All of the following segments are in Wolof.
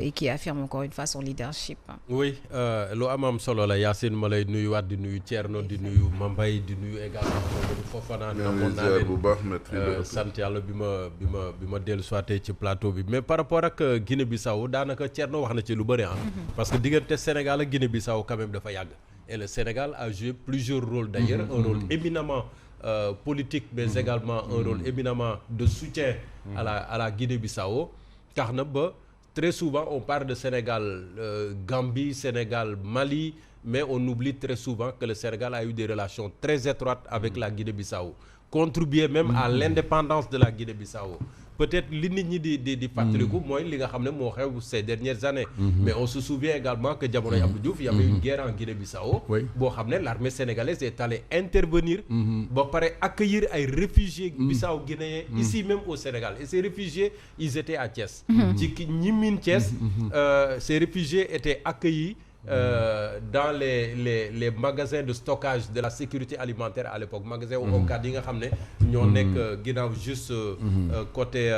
et qui affirme encore une fois son leadership. Oui, lu am solo la Yacine ma lay nuyuwaat di nuyu Thierno di nuyu Mambay di nuyu également Mamadou Fofana. namoon naa leen sant yàlla bi ma dellu soité ci plateau bi mais par rapport ak Guinée-Bissau daanaka Thierno wax na ci lu bëri parce que diggante Sénégal ak Guinée-Bissau quand même dafa yàgg. Et le Sénégal a joué plusieurs rôles d'ailleurs, un rôle éminemment politique mais également un rôle éminemment de soutien à la Guinée-Bissau. Tax na ba très souvent on parle de Sénégal Gambie, Sénégal Mali, mais on oublie très souvent que le Sénégal a eu des relations très étroites avec la Guinée-Bissau, contribué même à l'indépendance de la Guinée-Bissau. Peut-être li nit ñi di fàttaliku mooy li nga xam ne moo xew ces dernières années. Mais on se souvient également que jamonoy Abdou Diouf y avait une guerre en Guinée-Bissau boo xam ne l'armée sénégalaise est allée intervenir ba pare accueillir ay réfugiés bissau-guinéens ici même au Sénégal. Et ces réfugiés ils étaient à Thiès. ci ñi miin Thiès ces réfugiés étaient accueillis dans les magasins de stockage de la sécurité alimentaire à l'époque, magasin OCAD yi nga xam ne ñoo nekk ginnaaw juste côté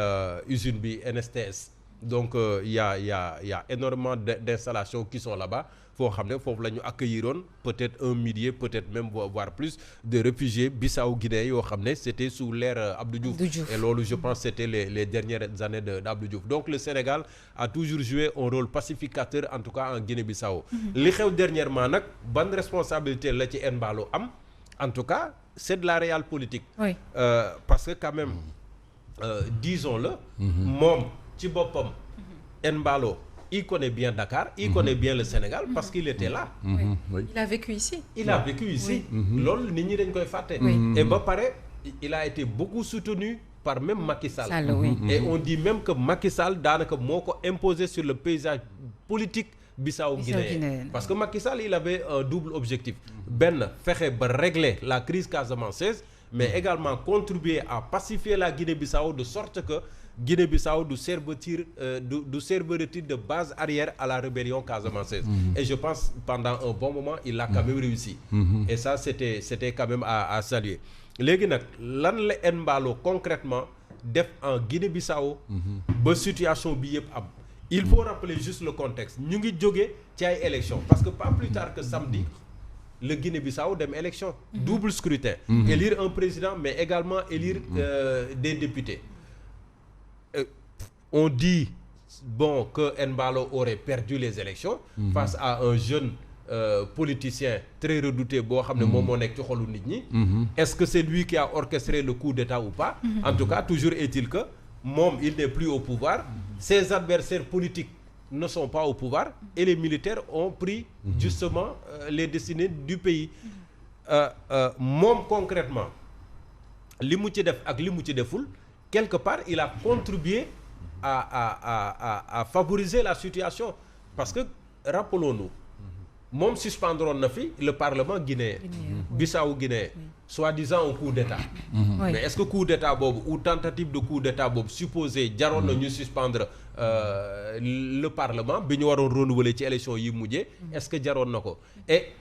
usine bi NSTS. Donc y a énormément d'installations qui sont là-bas foo xam ne foofu la ñu accueilliroon peut-être 1 millier peut-être même voire plus de réfugiés bissau-guinéens yoo xam ne c'était sous l'ère Abdou Diouf. Et loolu je pense c'était les dernières années d'Abdou Diouf. Donc le Sénégal a toujours joué un rôle pacificateur en tout cas en Guinée-Bissau. Li xew dernièrement nag ban responsabilité la ci Embalo am en tout cas c'est de la réelle politique. Oui. Parce que quand même disons-le moom ci boppam Embalo il connaît bien Dakar, il connaît bien le Sénégal parce qu'il était là. Oui. Il a vécu ici. Loolu nit ñi dañ koy fàtte. Et ba pare il a été beaucoup soutenu par même Macky Sall. Et on dit même que Macky Sall daanaka moo ko imposé sur le paysage politique bissau-guinéen. Parce que Macky Sall il avait un double objectif. Benn fexe ba régler la crise casamançaise mais également contribuer à pacifier la Guinée-Bissau de sorte que Guinée-Bissau du servir de base arrière à la rébellion casamançaise. Et je pense pendant un bon moment il a quand même réussi. Et ça c'était quand même à saluer. Léegi nag lan la Embalo concrètement def en Guinée-Bissau ba situation bi yëpp am. Il faut rappeler juste le contexte ñu ngi jóge ci ay élections parce que pas plus tard que samedi le Guinée-Bissau dem élection double scrutin, élire un président mais également élire des députés. On dit que Embalo aurait perdu les élections face à un jeune politicien très redouté boo xam ne moom moo nekk ci xolu nit ñi. Est-ce que c'est lui qui a orchestré le coup d'État ou pas? En tout cas toujours est-il que moom il n'est plus au pouvoir, ses adversaires politiques ne sont pas au pouvoir et les militaires ont pris justement les destinées du pays. Moom concrètement li mu ci def ak li mu ci deful quelque part il a contribué à favoriser la situation parce que rappelons-nous moom suspendroon na fi le parlement guinéen bissau-guinéen soi-disant un coup d'État. Mais est-ce que coup d'État boobu ou tentative de coup d'État boobu supposé jaroon na ñu suspendre le parlement bi ñu waroon renouveler ci élection yi mujjee est-ce que jaroon na ko et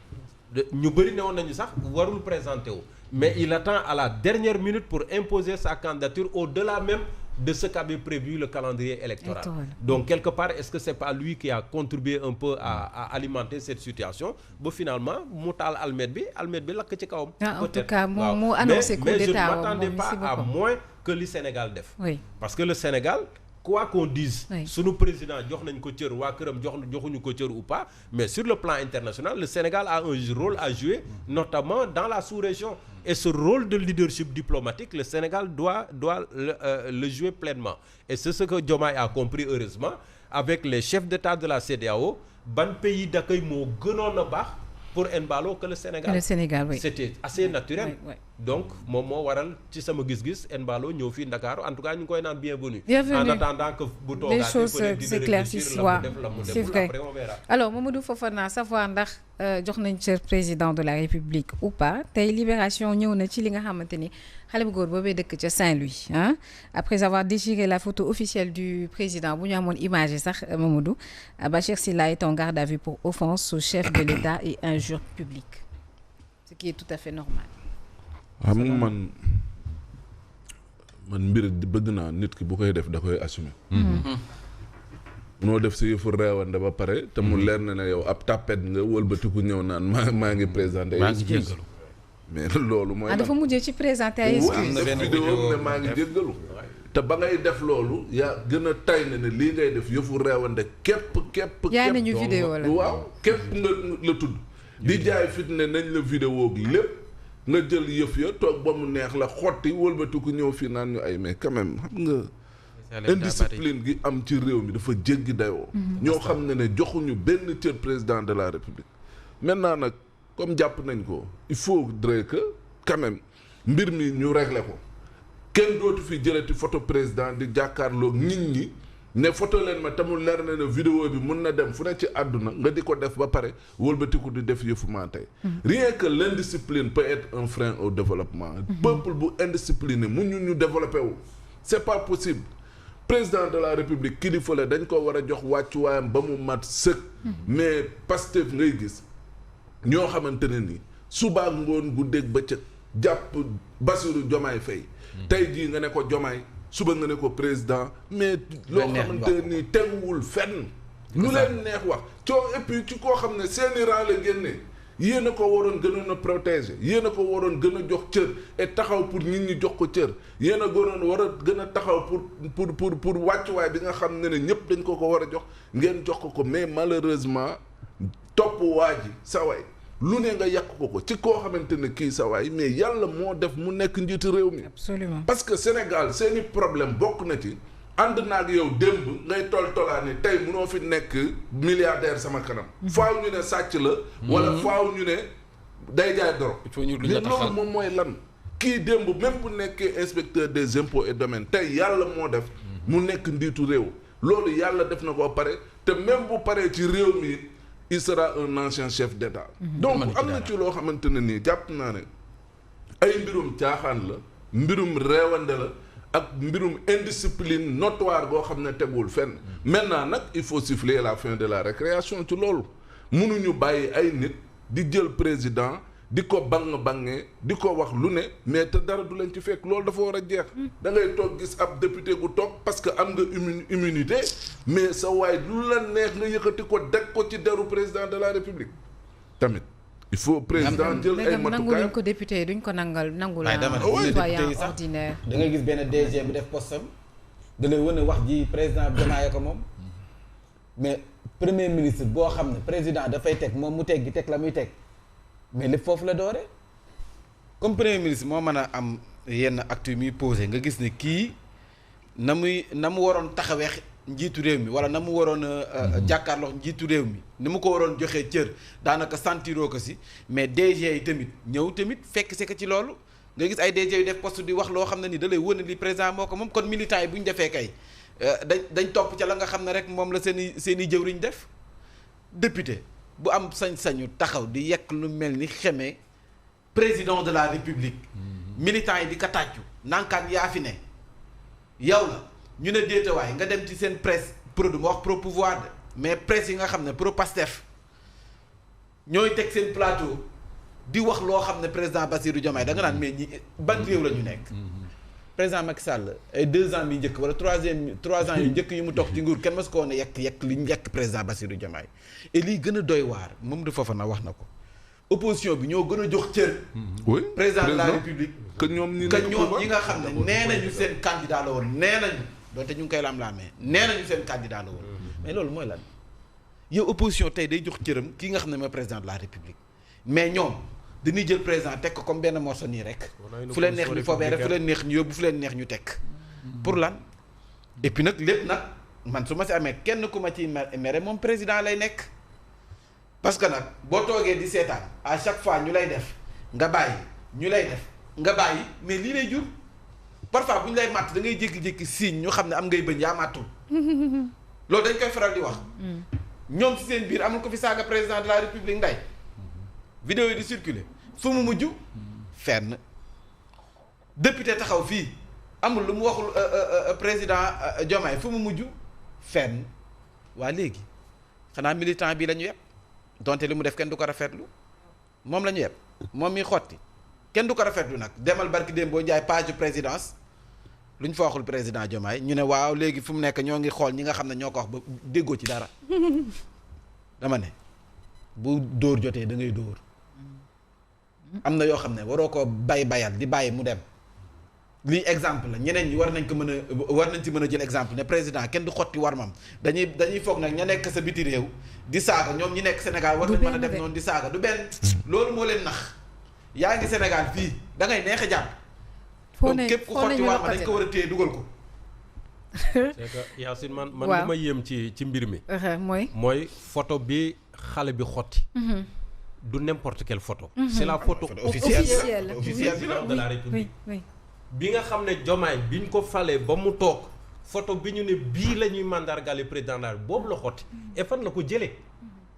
ñu bëri ne woon nañu sax warul présenter wu mais il attend à la dernière minute pour imposer sa candidature au-delà même de ce qu'avait prévu le calendrier électoral. Donc quelque part est-ce que c'est pas lui qui a contribué un peu à alimenter cette situation ba finalement mu taal almet bi lakk ci kawam. En tout cas mu annoncé coup d'État. Mais je ne m'attendais pas à moins que li Sénégal def. Parce que le Sénégal quoi qu'on dise sunu président jox nañ ko cër waa këram joxuñu ko cër ou pas mais sur le plan international le Sénégal a un rôle à jouer notamment dans la sous-région et ce rôle de leadership diplomatique le Sénégal doit le jouer pleinement et c'est ce que Diomaye a compris heureusement avec les chefs d'État de la CEDEAO ban pays d'accueil moo gënoon a baax pour Embalo que le Sénégal. C'était assez naturel. Donc moom moo waral ci sama gis-gis Embalo ñëw fii Ndakaaru en tout cas ñu ngi koy naan bienvenue. En attendant que bu toogaatee les choses s'éclaircissent. C'est vrai. Après on verra. Alors Mamadou Fofana savoir ndax jox nañ cër président de la République ou pas tey Libération ñëw na ci li nga xamante ni xale bu góor boobee dëkk ca Saint-Louis après avoir déchiré la photo officielle du président bu ñu amoon image yi sax Mamadou Bachir Sylla est en garde à vue pour offense au chef de l'État et injure publique ce qui est tout à fait normal. xam nga man mbir bëgg naa nit ki bu koy def da koy assumer. munoo def si yëfu reewande ba pare te mu leer na ne yow ab tàppet nga wëlbatiku ñëw naan maa ngi présenté ay excuse mais loolu mooy dafa mujjee ci présenté ay excuse vidéo ne maa ngi jéggalu te ba ngay def loolu yaa gën a tay ne lii ngay def yëfu reewande képp yaa nañu vidéo la waaw képp nga la tudd di jaay fit ne nañ la vidéo gi lépp nga jël yëf ya toog ba mu neex la xotti wëlbatiku ñëw fii naan ñu ay mais quand même xam nga indiscipline gi am ci réew mi dafa jéggi dayoo ñoo xam ne joxuñu benn cër président de la république maintenant nag comme jàpp nañ ko il faudrait que quand même mbir mi ñu régler ko kenn dootu fi jëlati photo président di jàkkaarloog nit ñi ne photo leen ma tamul leer na ne vidéo bi mun na dem fu ne ci àdduna nga di ko def ba pare wëlbatiku di def yëfu maa tey rien que l'indiscipline peut être un frein au développement peuple bu indiscipliné mu ñu développé wu c'est pas possible président de la république kilifa la dañ ko war a jox wàccuwaayam ba mu mat sëkk mais Pastef ngay gis ñoo xamante ne ni suba ngoon guddeeg bëccëg jàpp Bassirou Diomaye Faye tey jii nga ne ko Diomaye suba nga ne ko président mais loo xamante ni teguwul fenn lu leen neex wax et puis ci koo xam ne seeni rang la génne yéen a ko waroon gënoon a protéger yéen a ko waroon gën a jox cër et taxaw pour nit ñi jox ko cër yéen a gënoon war a gën a taxaw pour wàccuwaay bi nga xam ne ñëpp dañ ko war a jox ngeen jox ko mais malheureusement topp waa ji sa waay lu ne nga yàq ko ci koo xamante ne kii sa waay mais yàlla moo def mu nekk njiitu réew mi. Absolument. parce que Sénégal seeni problème bokk na ci ànd naag yow démb ngay toltolaani tey munoo fi nekk milliardaire sama kanam. faaw ñu ne sàcc la. wala faaw ñu ne day jaay dorog. il faut ñu loolu moom mooy lan. kii démb même bu nekkee inspecteur des impôts et domaines tey yàlla moo def. mu nekk njiitu réew. loolu yàlla def na ko pare te même bu paree ci réew mi. il sera un ancien chef d'État. donc am na ci loo xamante ne nii jàpp naa ne ay mbirum caaxaan la mbirum reewande la ak mbirum indiscipline notoire boo xam ne tegul fenn. maintenant nag il faut siffler la fin de la récréation ci loolu mënuñu bàyyi ay nit di jël président di ko bangee di ko wax lu ne mais te dara du leen ci fekk loolu dafa war a jeex. da ngay toog gis ab député gu toog parce que am nga immunité mais sa waay lu la neex nga yëkkati ko deg ko ci deru président de la république tamit. il faut président jël ay matukaay nangu ko député duñ ko nangul citoyen ordinaire. da ngay gis benn DG bu def postam da lay wane wax ji président Diomaye ko moom mais premier ministre boo xam ne président dafay teg moom mu teg la muy teg. mais lépp foofu la doore comme premier ministre moo mën a am yenn actes yu muy posé nga gis ne kii na mu waroon taxawee njiitu réew mi wala na mu waroon jàkkaarloo njiitu réew mi ni mu ko waroon joxee cër daanaka sentiroo ko si mais DG yi tamit ñëw tamit fekk si ko ci loolu nga gis ay DG yu def poste di wax loo xam ne ni da lay wëne li président moo ko moom kon militants yi bu ñu defee kay dañ topp ca la nga xam ne rek moom la seen i jëwriñ def député bu am sañ-sañu taxaw di yekk lu mel ni xeme président de la république militants yi di ko tàccu nankaan yaa fi ne yow la ñu ne déetawaay nga dem ci seen presse pro du ma wax pro pouvoir de mais presse yi nga xam ne pro Pastef ñooy teg seen plateau di wax loo xam ne président Bassirou Diomaye da nga naan mais ñi ban réew la ñu nekk président Macky Sall ay 2 ans bi njëkk wala 3 ans yu njëkk yu mu toog ci nguur kenn mas ko woon a yekk li ñu yekk président Bassirou Diomaye et lii gën a doy waar moom du foofa na wax na ko opposition bi ñoo gën a jox cër. président de la république. que ñoom ñi nga xam ne nee nañu seen candidat la woon nee nañu donte ñu ngi koy lam-laamee nee nañu seen candidat la woon mais loolu mooy lan yow opposition tey day jox cëram kii nga xam ne mooy président de la république mais ñoom dañuy jël président teg ko comme benn morceau nii rek fu leen neex ñu foobee rek fu leen neex ñu yóbbu fu leen neex ñu teg pour lan et puis nag lépp nag man su ma si amee kenn ku ma ciy mere moom président lay nekk parce que nag boo toogee di seetaan à chaque fois ñu lay def nga bàyyi ñu lay def nga bàyyi mais lii lay jur parfois bu ñu lay màtt da ngay jékki-jékki signe ñu xam ne am ngay bëñ yaa màttul loolu dañ koy faral di wax ñoom si seen biir amul ko fi saaga président de la république nday vidéo yi di circuler fu mu mujj fenn député taxaw fii amul lu mu waxul président Diomaye fu mu mujj fenn waa léegi xanaa militant bi la ñu yeb donte li mu def kenn du ko rafetlu moom la ñu yeb moom mi xotti kenn du ko rafetlu nag demal barki démb boo jaay page présidence lu ñu fa waxul président Diomaye ñu ne waaw léegi fu mu nekk ñoo ngi xool ñi nga xam ne ñoo ko wax ba déggoo ci dara dama ne bu dóor jotee da ngay dóor am na yoo xam ne waroo ko bayal di bàyyi mu dem lii exemple la ñeneen ñi war nañ ci mën a jël exemple ne président kenn du xotti warmam dañuy foog nag ña nekk sa biti réew di saaga ñoom ñi nekk Sénégal war nañ mën a def noonu di saaga du benn loolu moo leen nax yaa ngi Sénégal fii da ngay neex a jàpp donc képp ku xotti warma dañ ko war a téye dugal ko c'est que Yacine man li ma yéem ci mbir mi mooy photo bi xale bi xotti du n'importe quelle photo c'est la photo officielle de la République bi nga xam ne Diomaye bi ñu ko falee ba mu toog photo bi ñu ne bii la ñuy mandargale président daal boobu la xotti et fan la ko jëlee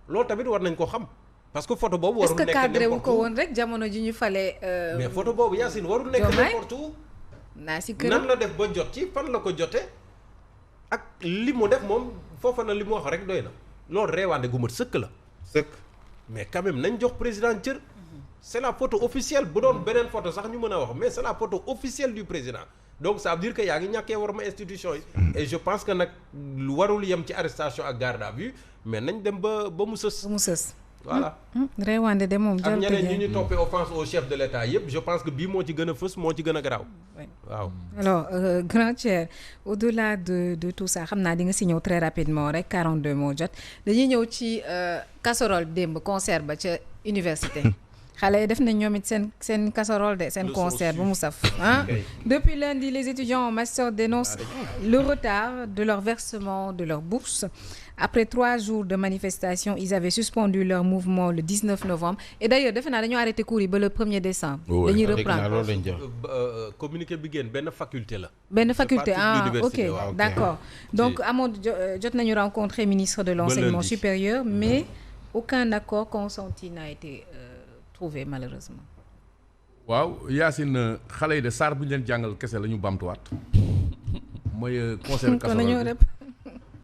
loolu tamit war nañ ko xam parce que photo boobu warul nekk n'importe où. est-ce que cadré wu ko woon rek jamono ji ñu falee. mais photo boobu Yacine warul nekk n'importe où. naa si kër nan la def ba jot ci fan la ko jotee ak li mu def moom foofa na li mu wax rek doy na loolu reewaande gu mat sëkk la. sëkk mais quand même nañ jox président cër. c'est la photo officielle bu doon beneen photo sax ñu mën a wax mais c'est la photo officielle du président donc ça veut dire que yaa ngi ñàkkee war ma institution yi. et je pense que nag lu warul yem ci arrestation ak garde à vue mais nañ dem ba mu sës. mu sës. voilà. reewande de moom ak ñeneen ñi ñu toppee offense au chef de l'État yëpp je pense que bii moo ci gën a fës moo ci gën a garaaw. waaw. alors grand Thier au-delà de tout ça xam naa di nga si ñëw très rapidement rek 42 moo jot dañuy ñëw ci casserole démb concert ba ca université. xale yi def nañ ñoom it seen casserole de seen concert bu mu saf ah depuis lundi les étudiants en master dénoncent le retard de leur versement de leur bourse après 3 jours de manifestation ils avaient suspendu leur mouvement le 19 novembre et d'ailleurs defe naa dañoo arrêté cours yi ba le 1er décembre dañuy reprendre communiqué bi génn benn faculté la benn faculté ok d'accord donc amoon jot nañu rencontrer ministre de l'enseignement supérieur mais aucun accord consenti n'a été trouvé malheureusement. waaw Yacine xale yi de saar bu ñu leen jàngal kese la ñu bamtuwaat mooy concert casserole